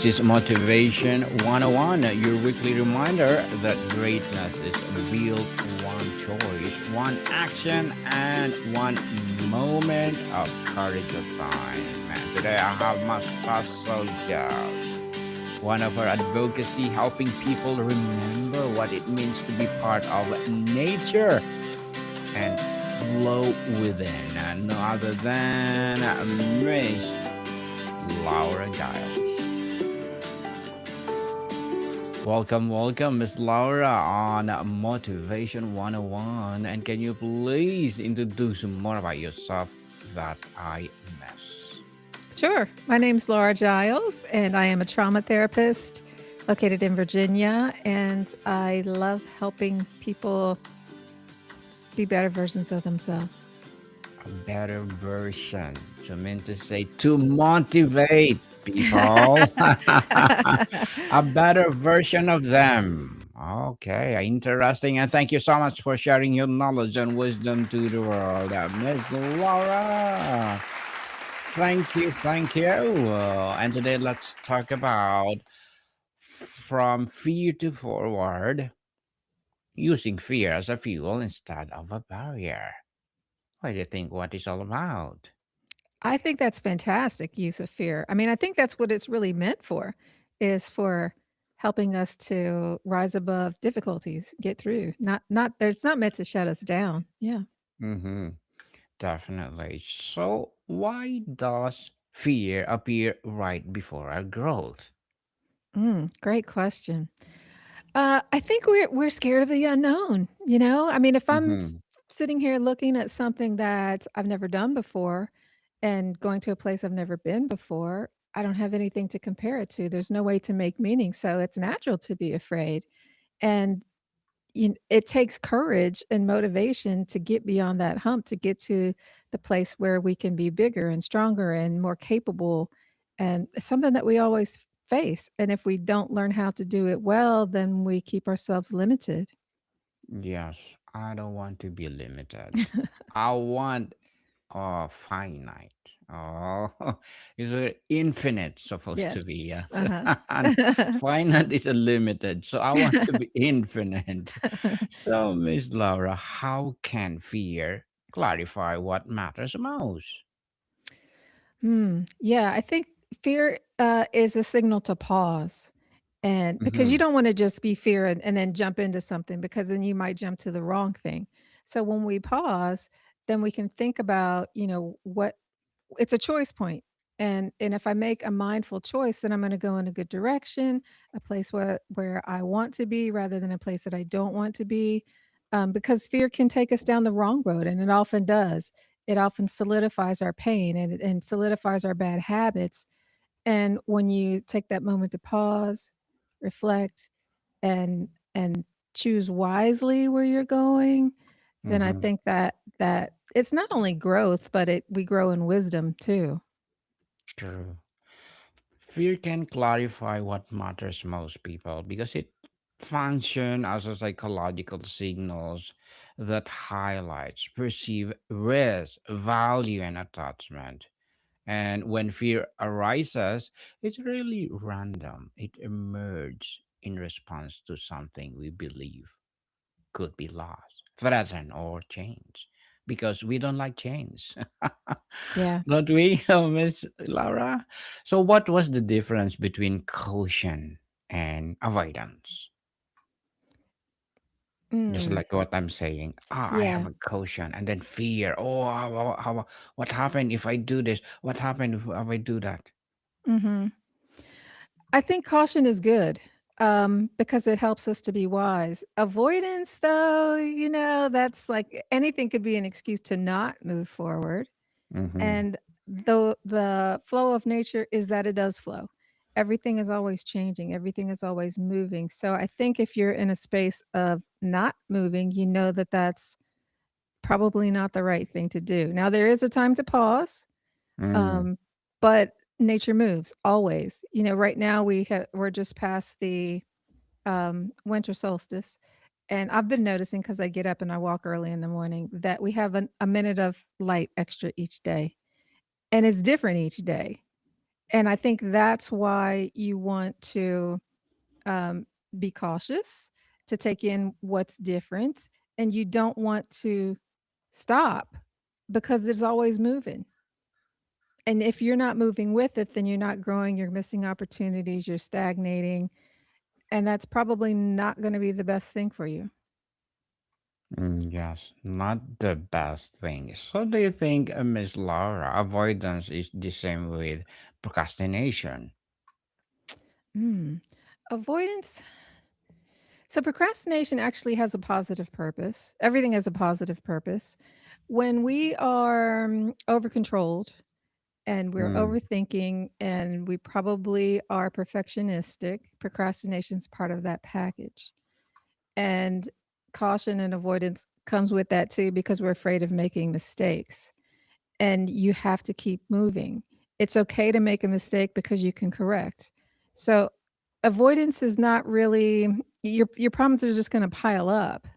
This is Motivation 101, your weekly reminder that greatness is built one choice, one action, and one moment of courage at a time. And today I have my special guest, one of our advocacy helping people remember what it means to be part of nature and flow within, and no other than Miss Laura Giles. Welcome, Miss Laura, on Motivation 101. And can you please introduce more about yourself that I miss? Sure. My name's Laura Giles, and I am a trauma therapist located in Virginia. And I love helping people be better versions of themselves. A better version. So, I mean to say, to motivate people, a better version of them. Okay, interesting. And thank you so much for sharing your knowledge and wisdom to the world, Miss Laura. Thank you. And today let's talk about from fear to forward, using fear as a fuel instead of a barrier. What do you think what is all about? I think that's fantastic use of fear. I mean, I think that's what it's really meant for, is for helping us to rise above difficulties, get through. Not It's not meant to shut us down. Yeah. Mm-hmm. Definitely. So, why does fear appear right before our growth? Great question. I think we're scared of the unknown, I mean, if I'm Mm-hmm. sitting here looking at something that I've never done before and going to a place I've never been before, I don't have anything to compare it to. There's no way to make meaning, so it's natural to be afraid. And it takes courage and motivation to get beyond that hump, to get to the place where we can be bigger and stronger and more capable. And it's something that we always face. And if we don't learn how to do it well, then we keep ourselves limited. Yes, I don't want to be limited. I want finite. Oh, is it infinite supposed Yeah. to be? Yes. Uh-huh. And finite is a limited. So I want to be infinite. So, Miss Laura, how can fear clarify what matters most? Yeah, I think fear is a signal to pause. And because you Mm-hmm. don't want to just be fear and then jump into something, because then you might jump to the wrong thing. So when we pause, then we can think about, what it's a choice point. And if I make a mindful choice, then I'm going to go in a good direction, a place where I want to be rather than a place that I don't want to be. Because fear can take us down the wrong road, and it often does. It often solidifies our pain and solidifies our bad habits. And when you take that moment to pause, reflect, and choose wisely where you're going, then I Mm-hmm. think that it's not only growth, but we grow in wisdom too. True. Fear can clarify what matters most people because it function as a psychological signals that highlights perceive risk, value, and attachment. And when fear arises, it's really random. It emerges in response to something we believe could be lost, threatened, or changed. Because we don't like change. Yeah. Don't we, Miss Laura? So, what was the difference between caution and avoidance? Just Mm, like what I'm saying. Ah, I have yeah. a caution, and then fear. Oh, what happened if I do this? What happened if I do that? Mhm. I think caution is good, because it helps us to be wise. Avoidance, though, that's like anything could be an excuse to not move forward. Mm-hmm. And the flow of nature is that it does flow. Everything is always changing, everything is always moving. So I think if you're in a space of not moving, you know that that's probably not the right thing to do. Now there is a time to pause, Mm. um, but nature moves always. Right now we're just past the winter solstice. And I've been noticing, because I get up and I walk early in the morning, that we have a minute of light extra each day. And it's different each day. And I think that's why you want to um, be cautious, to take in what's different, and you don't want to stop because it's always moving. And if you're not moving with it, then you're not growing, you're missing opportunities, you're stagnating, and that's probably not going to be the best thing for you. Yes, not the best thing. So, do you think, Miss Laura, avoidance is the same with procrastination? Mm. Avoidance. So, procrastination actually has a positive purpose. Everything has a positive purpose. When we are over controlled and we're Mm, overthinking and we probably are perfectionistic, procrastination is part of that package. And caution and avoidance comes with that too because we're afraid of making mistakes. And you have to keep moving. It's okay to make a mistake because you can correct. So avoidance is not really your problems are just going to pile up.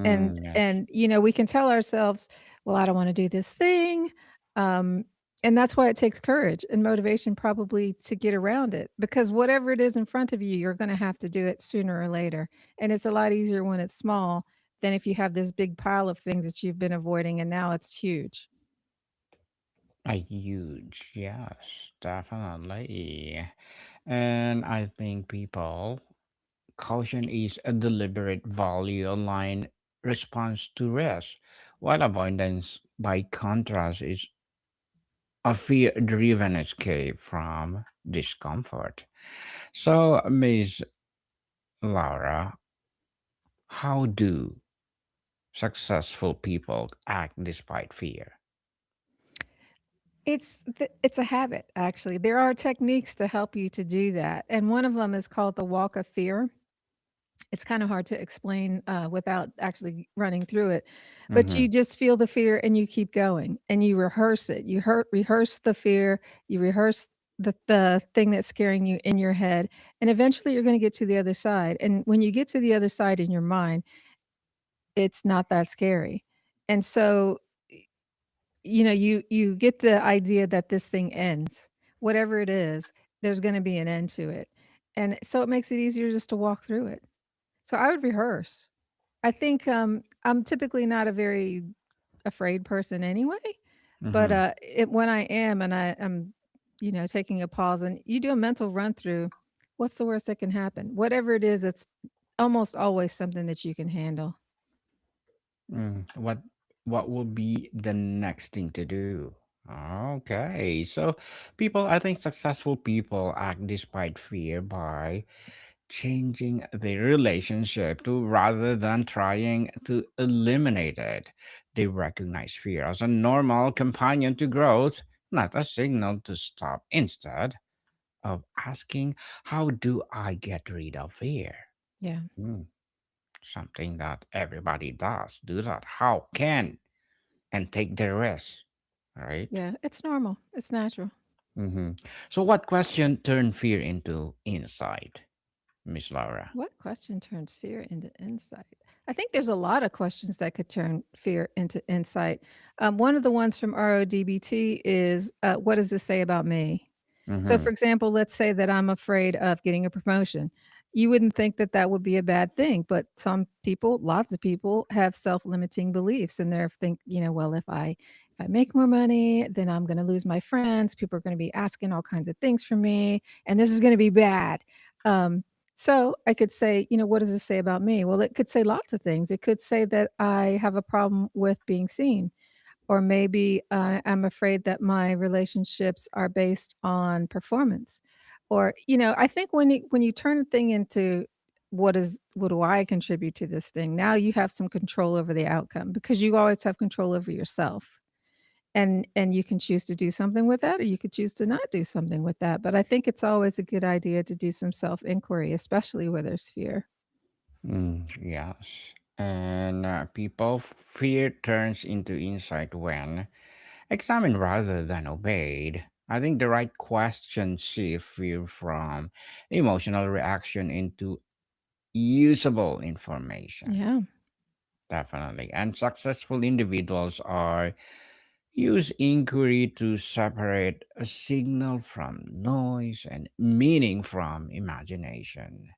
yes. And we can tell ourselves, well, I don't want to do this thing. Um and that's why it takes courage and motivation probably to get around it because whatever it is in front of you, you're going to have to do it sooner or later. And it's a lot easier when it's small than if you have this big pile of things that you've been avoiding and now it's huge. A huge, yes, definitely. And I think people, caution is a deliberate value aligned response to risk, while avoidance, by contrast, is a fear driven escape from discomfort. So, Miss Laura, how do successful people act despite fear? It's a habit, actually. There are techniques to help you to do that, and one of them is called the walk of fear. It's kinda hard to explain, without actually running through it, but Mm-hmm. you just feel the fear and you keep going, and you rehearse it. You rehearse the fear, you rehearse the thing that's scaring you in your head, and eventually you're gonna get to the other side, and when you get to the other side in your mind, it's not that scary, and so you get the idea that this thing ends. Whatever it is, there's gonna be an end to it, and so it makes it easier just to walk through it. So I would rehearse. I think, I'm typically not a very afraid person anyway, but, Mm-hmm. when I am and I am, taking a pause and you do a mental run through, what's the worst that can happen? Whatever it is, it's almost always something that you can handle. What will be the next thing to do? Okay, so people, I think successful people act despite fear by changing their relationship to rather than trying to eliminate it. They recognize fear as a normal companion to growth, not a signal to stop. Instead of asking, how do I get rid of fear? Yeah. Hmm, something that everybody does. Do that. How can and take the risk, right? Yeah, it's normal. It's natural. hmm So, what question turned fear into insight, Miss Laura? What question turns fear into insight? I think there's a lot of questions that could turn fear into insight. One of the ones from RODBT is, what does this say about me? So, Mm-hmm. for example, let's say that I'm afraid of getting a promotion. You wouldn't think that that would be a bad thing, but some people, lots of people, have self-limiting beliefs, and they're think, well, if I make more money, then I'm going to lose my friends. People are going to be asking all kinds of things from me, and this is going to be bad. Um, so I could say, what does this say about me? Well, it could say lots of things. It could say that I have a problem with being seen, or maybe I'm afraid that my relationships are based on performance. Or, I think when you turn a thing into what do I contribute to this thing? Now you have some control over the outcome because you always have control over yourself. And you can choose to do something with that or you could choose to not do something with that. But I think it's always a good idea to do some self-inquiry, especially where there's fear. Yes. And people fear turns into insight when examined rather than obeyed. I think the right question shift fear from emotional reaction into usable information. Yeah. Definitely. And successful individuals are, Use inquiry to separate a signal from noise and meaning from imagination.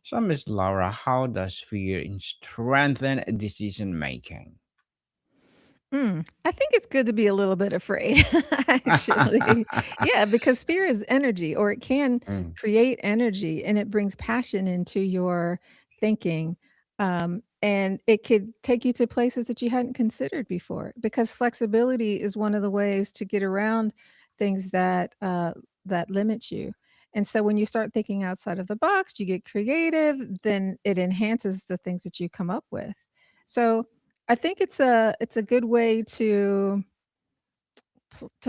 So, Miss Laura, how does fear strengthen decision making? I think it's good to be a little bit afraid, actually. Yeah, because fear is energy, or it can Mm, create energy, and it brings passion into your thinking. And it could take you to places that you hadn't considered before, because flexibility is one of the ways to get around things that limit you. And so when you start thinking outside of the box, you get creative, then it enhances the things that you come up with. So I think it's a good way to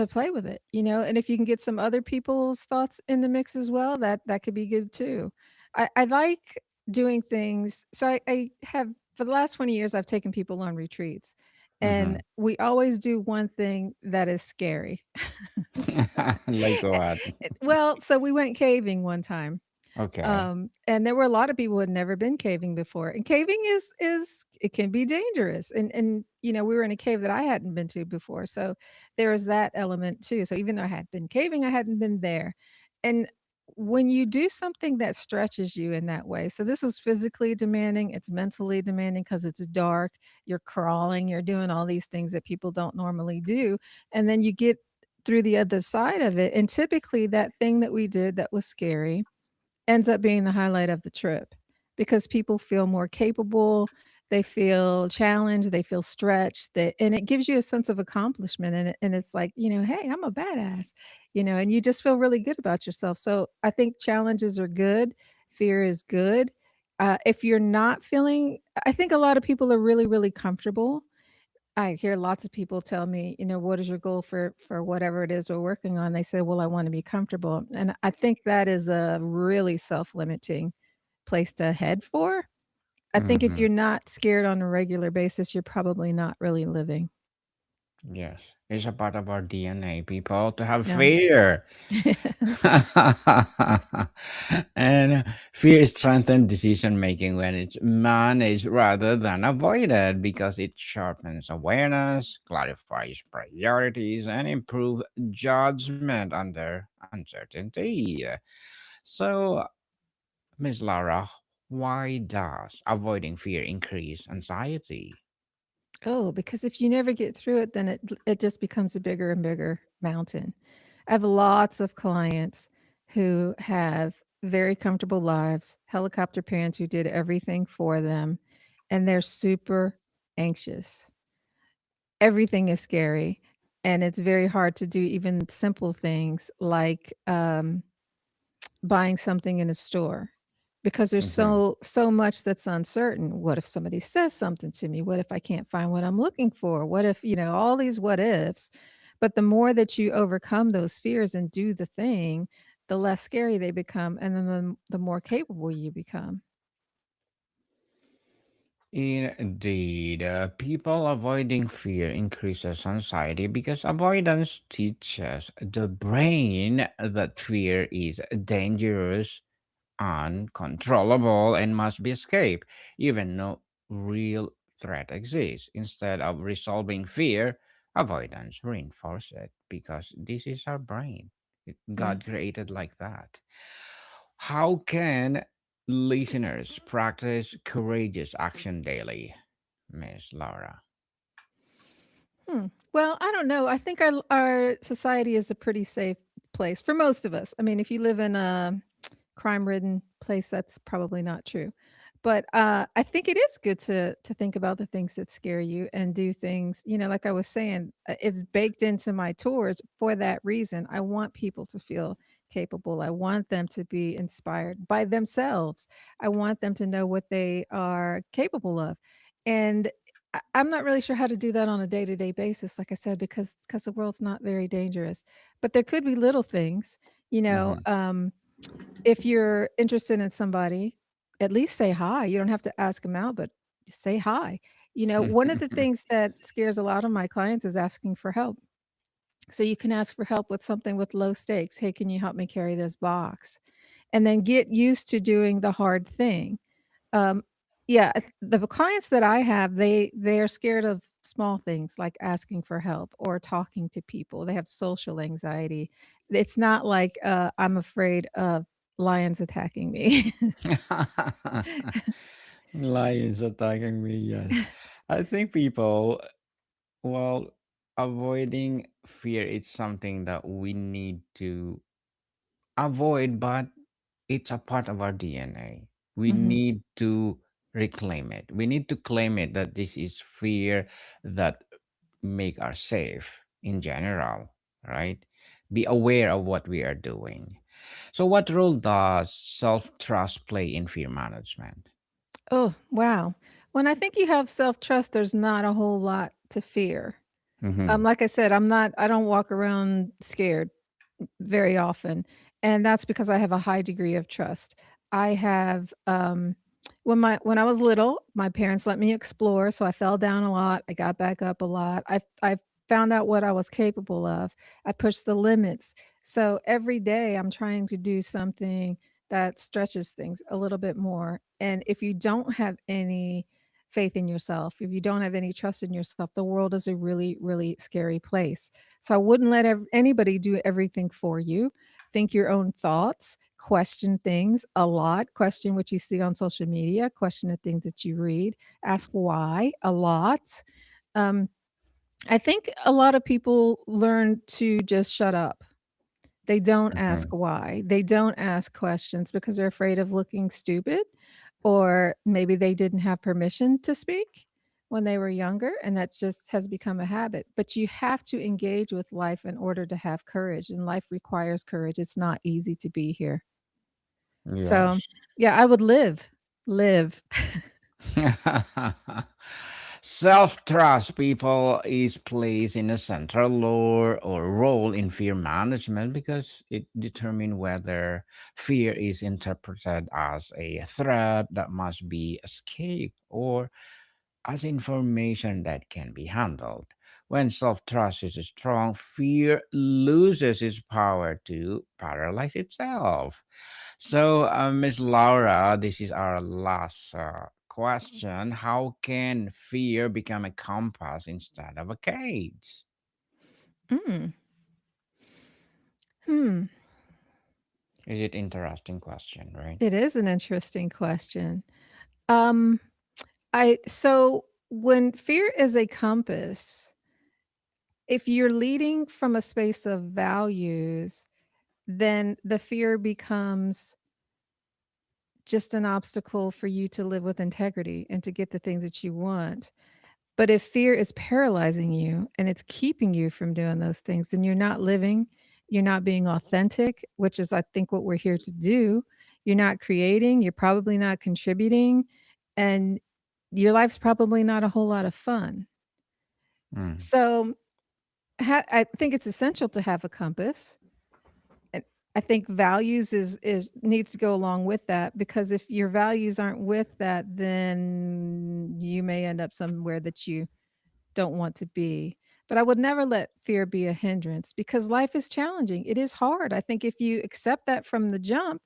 play with it, and if you can get some other people's thoughts in the mix as well, that could be good too. I like doing things, so I have for the last 20 years, I've taken people on retreats, and mhm. we always do one thing that is scary. Like what? Well, so we went caving one time. Okay. And there were a lot of people who had never been caving before, and caving is it can be dangerous, and, we were in a cave that I hadn't been to before, so there was that element too, so even though I had been caving, I hadn't been there, and when you do something that stretches you in that way, so this was physically demanding, it's mentally demanding because it's dark, you're crawling, you're doing all these things that people don't normally do, and then you get through the other side of it, and typically that thing that we did that was scary ends up being the highlight of the trip because people feel more capable, they feel challenged, they feel stretched, and it gives you a sense of accomplishment, and it's like, "Hey, I'm a badass," and you just feel really good about yourself. So, I think challenges are good, fear is good. If you're not feeling I think a lot of people are really, really comfortable. I hear lots of people tell me, "What is your goal for whatever it is we're working on?" They say, "Well, I wanna be comfortable." And I think that is a really self-limiting place to head for. I think if Mhm. you're not scared on a regular basis, you're probably not really living. Yes, it's a part of our DNA, people, to have Yeah. fear. And fear strengthens decision making when it's managed rather than avoided because it sharpens awareness, clarifies priorities, and improves judgment under uncertainty. So, Miss Lara, why does avoiding fear increase anxiety? Oh, because if you never get through it, then it just becomes a bigger and bigger mountain. I have lots of clients who have very comfortable lives, helicopter parents who did everything for them, and they're super anxious. Everything is scary, and it's very hard to do even simple things like, buying something in a store because there's Mhm. so much that's uncertain. What if somebody says something to me? What if I can't find what I'm looking for? What if, all these what ifs. But the more that you overcome those fears and do the thing, the less scary they become, and then the more capable you become. Indeed, people avoiding fear increases anxiety because avoidance teaches the brain that fear is dangerous, uncontrollable, and must be escaped, even no real threat exists. Instead of resolving fear, avoidance reinforces it because this is our brain. Yeah. God created like that. How can listeners practice courageous action daily, Miss Laura? Well, I don't know. I think our society is a pretty safe place for most of us. I mean, if you live in a crime-ridden place, that's probably not true. But, I think it is good to think about the things that scare you and do things, like I was saying, it's baked into my tours for that reason. I want people to feel capable. I want them to be inspired by themselves. I want them to know what they are capable of. And I'm not really sure how to do that on a day-to-day basis, like I said, because the world's not very dangerous. But there could be little things, you know, Mhm. um if you're interested in somebody, at least say hi. You don't have to ask them out, but say hi. One of the things that scares a lot of my clients is asking for help. So you can ask for help with something with low stakes. Hey, can you help me carry this box? And then get used to doing the hard thing. Um, Yeah, the clients that I have, they're scared of small things like asking for help or talking to people. They have social anxiety. It's not like, I'm afraid of lions attacking me. Lions attacking me, yes. I think people, well, avoiding fear is something that we need to avoid, but it's a part of our DNA. We Mhm. need to reclaim it. We need to claim it that this is fear that make us safe in general, right? Be aware of what we are doing. So, what role does self trust play in fear management? Oh, wow. When I think you have self-trust, there's not a whole lot to fear. Mm-hmm. Like I said, I don't walk around scared very often, and that's because I have a high degree of trust. I have, when I was little, my parents let me explore, so I fell down a lot, I got back up a lot. I found out what I was capable of. I pushed the limits. So every day I'm trying to do something that stretches things a little bit more. And if you don't have any faith in yourself, if you don't have any trust in yourself, the world is a really, really scary place. So I wouldn't let anybody do everything for you. Think your own thoughts, question things a lot, question what you see on social media, question the things that you read, ask why a lot. Um, I think a lot of people learn to just shut up. They don't Mm-hmm. ask why. They don't ask questions because they're afraid of looking stupid, or maybe they didn't have permission to speak when they were younger, and that just has become a habit. But you have to engage with life in order to have courage, and life requires courage. It's not easy to be here. So, Yes. yeah, I would live. Self trust, people, is placed in a central role in fear management because it determines whether fear is interpreted as a threat that must be escaped or as information that can be handled. When self trust is strong, fear loses its power to paralyze itself. So, Miss Laura, this is our last question. How can fear become a compass instead of a cage? Mm, hmm. Is it interesting question, right? It is an interesting question. Um, I so when fear is a compass, if you're leading from a space of values, then the fear becomes just an obstacle for you to live with integrity and to get the things that you want. But if fear is paralyzing you and it's keeping you from doing those things, then you're not living, you're not being authentic, which is, I think, what we're here to do. You're not creating, you're probably not contributing, and your life's probably not a whole lot of fun. Mm, So I think it's essential to have a compass. And I think values is needs to go along with that, because if your values aren't with that, then you may end up somewhere that you don't want to be. But I would never let fear be a hindrance because life is challenging. It is hard. I think if you accept that from the jump,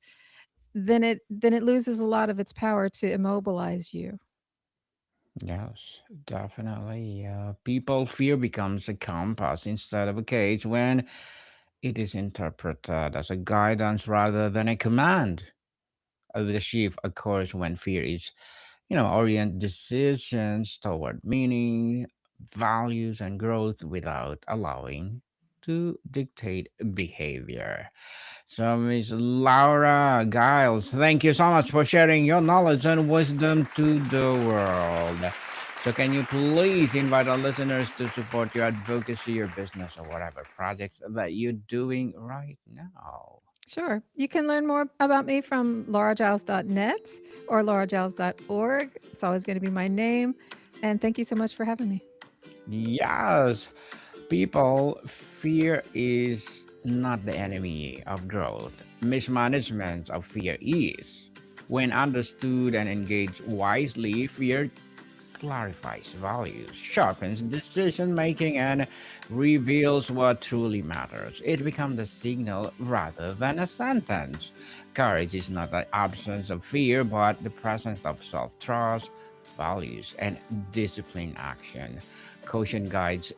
then it loses a lot of its power to immobilize you. yes, definitely. People fear becomes a compass instead of a cage when it is interpreted as a guidance rather than a command. The shift occurs when fear is orient decisions toward meaning, values, and growth without allowing to dictate behavior. So, Miss Laura Giles, thank you so much for sharing your knowledge and wisdom to the world. So, can you please invite our listeners to support your advocacy, your business, or whatever projects that you're doing right now? Sure. You can learn more about me from lauragiles.net or lauragiles.org. It's always going to be my name. And thank you so much for having me. Yes, people, fear is not the enemy of growth. Mismanagement of fear is. When understood and engaged wisely, fear clarifies values, sharpens decision making, and reveals what truly matters. It becomes a signal rather than a sentence. Courage is not the absence of fear, but the presence of self trust, values, and disciplined action. Caution guides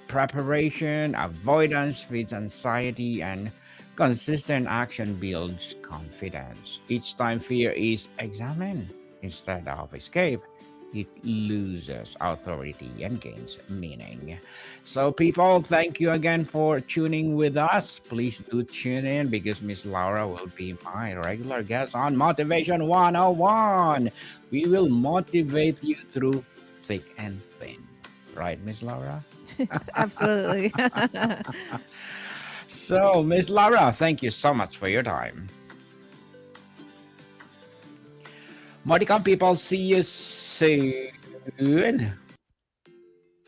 preparation, avoidance feeds anxiety, and consistent action builds confidence. Each time fear is examined instead of escape, it loses authority and gains meaning. So, people, thank you again for tuning with us. Please do tune in because Miss Laura will be my regular guest on Motivation 101. We will motivate you through thick and thin. Right, Miss Laura? Absolutely. So, Miss Laura, thank you so much for your time. Modicom people, see you soon.